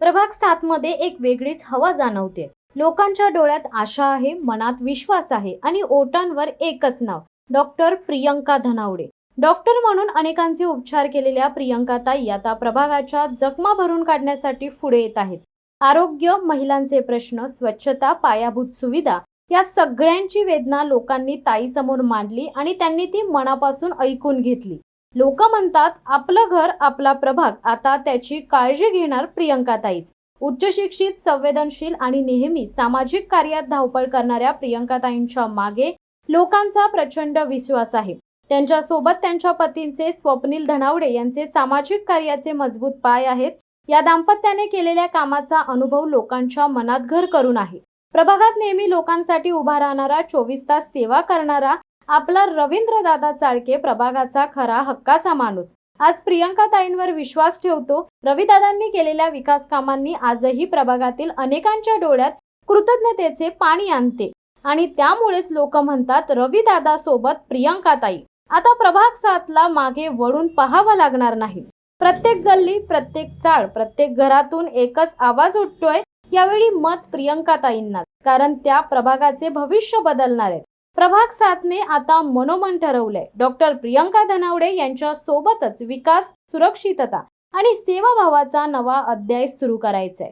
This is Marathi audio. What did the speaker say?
प्रभाग 7 मध्ये एक वेगळीच हवा जाणवते। लोकांच्या डोळ्यात आशा आहे, मनात विश्वास आहे आणि ओठांवर एकच नाव, डॉक्टर प्रियंका धनावडे। डॉक्टर म्हणून अनेकांचे उपचार केलेल्या प्रियंकाताई आता प्रभागाच्या जखमा भरून काढण्यासाठी पुढे येत आहेत। आरोग्य, महिलांचे प्रश्न, स्वच्छता, पायाभूत सुविधा या सगळ्यांची वेदना लोकांनी ताईसमोर मांडली आणि त्यांनी ती मनापासून ऐकून घेतली। लोक म्हणतात, आपलं घर, आपला प्रभाग, आता त्याची काळजी घेणार प्रियंकाताईच। उच्च शिक्षित, संवेदनशील आणि नेहमी सामाजिक कार्यात धावपळ करणाऱ्या प्रियंकाताईंच्या मागे लोकांचा प्रचंड विश्वास आहे। त्यांच्या सोबत त्यांच्या पतींचे स्वप्नील धनावडे यांचे सामाजिक कार्याचे मजबूत पाय आहेत। या दाम्पत्याने केलेल्या कामाचा अनुभव लोकांच्या मनात घर करून आहे। प्रभागात नेहमी लोकांसाठी उभा राहणारा, 24 तास सेवा करणारा आपला रवींद्रदादा चाळके प्रभागाचा खरा हक्काचा माणूस आज प्रियंकाताईंवर विश्वास ठेवतो। रविदादांनी केलेल्या विकास कामांनी आजही प्रभागातील अनेकांच्या डोळ्यात कृतज्ञतेचे पाणी आणते आणि त्यामुळेच लोक म्हणतात, रविदादा सोबत प्रियंकाताई। आता प्रभाग 7 ला मागे वळून पाहावं लागणार नाही। प्रत्येक गल्ली, प्रत्येक चाळ, प्रत्येक घरातून एकच आवाज उठतोय, यावेळी मत प्रियंकाताईंना, कारण त्या प्रभागाचे भविष्य बदलणार आहेत। प्रभाग 7 ने आता मनोमन ठरवलंय, डॉक्टर प्रियंका धनावडे यांच्या सोबतच विकास, सुरक्षितता आणि सेवाभावाचा नवा अध्याय सुरू करायचा आहे।